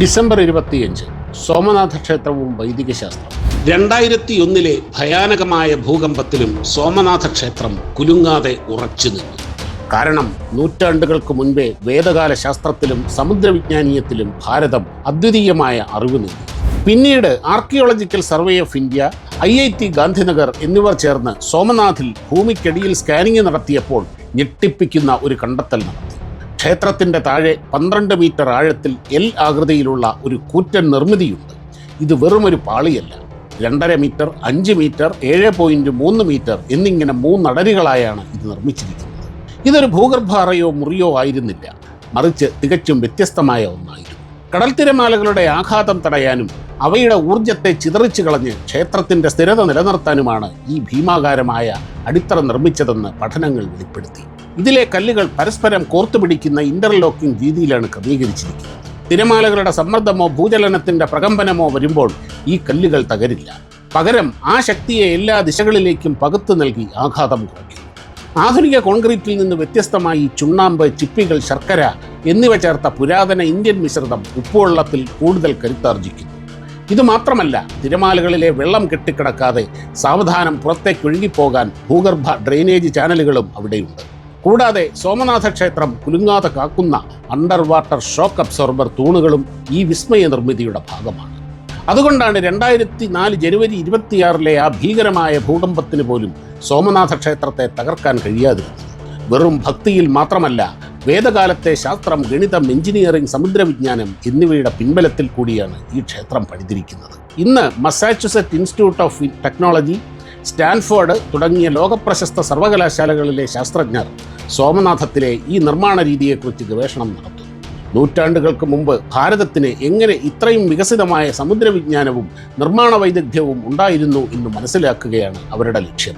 December 25 Somnath ക്ഷേത്രവും വൈദികശാസ്ത്രം. 2001 ഭയാനകമായ ഭൂകമ്പത്തിലും സോമനാഥ ക്ഷേത്രം കുലുങ്ങാതെ ഉറച്ചു നിന്നു. കാരണം നൂറ്റാണ്ടുകൾക്ക് മുൻപേ വേദകാല ശാസ്ത്രത്തിലും സമുദ്രവിജ്ഞാനീയത്തിലും ഭാരതം അദ്വിതീയമായ അറിവ് നേടി. പിന്നീട് archaeological survey of India, IIT Gandhinagar എന്നിവർ ചേർന്ന് സോമനാഥിൽ ഭൂമിക്കടിയിൽ സ്കാനിംഗ് നടത്തിയപ്പോൾ ഞെട്ടിപ്പിക്കുന്ന ഒരു കണ്ടെത്തൽ നടത്തി. ക്ഷേത്രത്തിൻ്റെ താഴെ 12 മീറ്റർ ആഴത്തിൽ L ആകൃതിയിലുള്ള ഒരു കൂറ്റൻ നിർമ്മിതിയുണ്ട്. ഇത് വെറുമൊരു പാളിയല്ല. 2.5 മീറ്റർ, 5 മീറ്റർ, 7.3 മീറ്റർ എന്നിങ്ങനെ 3 അടരുകളായാണ് ഇത് നിർമ്മിച്ചിരിക്കുന്നത്. ഇതൊരു ഭൂഗർഭ അറയോ മുറിയോ ആയിരുന്നില്ല, മറിച്ച് തികച്ചും വ്യത്യസ്തമായ ഒന്നായിരുന്നു. കടൽ തിരമാലകളുടെ ആഘാതം തടയാനും അവയുടെ ഊർജത്തെ ചിതറിച്ചു കളഞ്ഞ് ക്ഷേത്രത്തിൻ്റെ സ്ഥിരത നിലനിർത്താനുമാണ് ഈ ഭീമാകാരമായ അടിത്തറ നിർമ്മിച്ചതെന്ന് പഠനങ്ങൾ വെളിപ്പെടുത്തി. ഇതിലെ കല്ലുകൾ പരസ്പരം കോർത്തുപിടിക്കുന്ന ഇന്റർലോക്കിംഗ് രീതിയിലാണ് ക്രമീകരിച്ചിരിക്കുന്നത്. തിരമാലകളുടെ സമ്മർദ്ദമോ ഭൂചലനത്തിൻ്റെ പ്രകമ്പനമോ വരുമ്പോൾ ഈ കല്ലുകൾ തകരില്ല. പകരം ആ ശക്തിയെ എല്ലാ ദിശകളിലേക്കും പകുത്തു നൽകി ആഘാതം കുറയ്ക്കും. ആധുനിക കോൺക്രീറ്റിൽ നിന്ന് വ്യത്യസ്തമായി ചുണ്ണാമ്പ്, ചിപ്പികൾ, ശർക്കര എന്നിവ ചേർത്ത പുരാതന ഇന്ത്യൻ മിശ്രിതം ഉപ്പുവെള്ളത്തിൽ കൂടുതൽ കരുത്താർജിക്കുന്നു. ഇതുമാത്രമല്ല, തിരമാലകളിലെ വെള്ളം കെട്ടിക്കിടക്കാതെ സാവധാനം പുറത്തേക്ക് ഒഴുകിപ്പോകാൻ ഭൂഗർഭ ഡ്രെയിനേജ് ചാനലുകളും അവിടെയുണ്ട്. കൂടാതെ സോമനാഥ ക്ഷേത്രം കുലുങ്ങാതെ കാക്കുന്ന അണ്ടർ വാട്ടർ ഷോക്ക് അബ്സോർബർ തൂണുകളും ഈ വിസ്മയ നിർമ്മിതിയുടെ ഭാഗമാണ്. അതുകൊണ്ടാണ് 2004 ജനുവരി 26 ആ ഭീകരമായ ഭൂകമ്പത്തിന് പോലും സോമനാഥ ക്ഷേത്രത്തെ തകർക്കാൻ കഴിയാതിരുന്നത്. വെറും ഭക്തിയിൽ മാത്രമല്ല, വേദകാലത്തെ ശാസ്ത്രം, ഗണിതം, എഞ്ചിനീയറിംഗ്, സമുദ്രവിജ്ഞാനം എന്നിവയുടെ പിൻബലത്തിൽ കൂടിയാണ് ഈ ക്ഷേത്രം പണിതിരിക്കുന്നത്. ഇന്ന് Massachusetts institute of technology, Stanford തുടങ്ങിയ ലോകപ്രശസ്ത സർവകലാശാലകളിലെ ശാസ്ത്രജ്ഞർ സോമനാഥത്തിലെ ഈ നിർമ്മാണ രീതിയെക്കുറിച്ച് ഗവേഷണം നടത്തുന്നു. നൂറ്റാണ്ടുകൾക്ക് മുമ്പ് ഭാരതത്തിന് എങ്ങനെ ഇത്രയും വികസിതമായ സമുദ്രവിജ്ഞാനവും നിർമ്മാണ വൈദഗ്ധ്യവും ഉണ്ടായിരുന്നു എന്ന് മനസ്സിലാക്കുകയാണ് അവരുടെ ലക്ഷ്യം.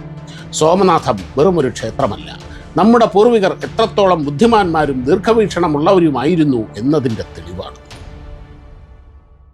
സോമനാഥം വെറുമൊരു ക്ഷേത്രമല്ല, നമ്മുടെ പൂർവികർ എത്രത്തോളം ബുദ്ധിമാന്മാരും ദീർഘവീക്ഷണമുള്ളവരുമായിരുന്നു എന്നതിൻ്റെ തെളിവാണ്.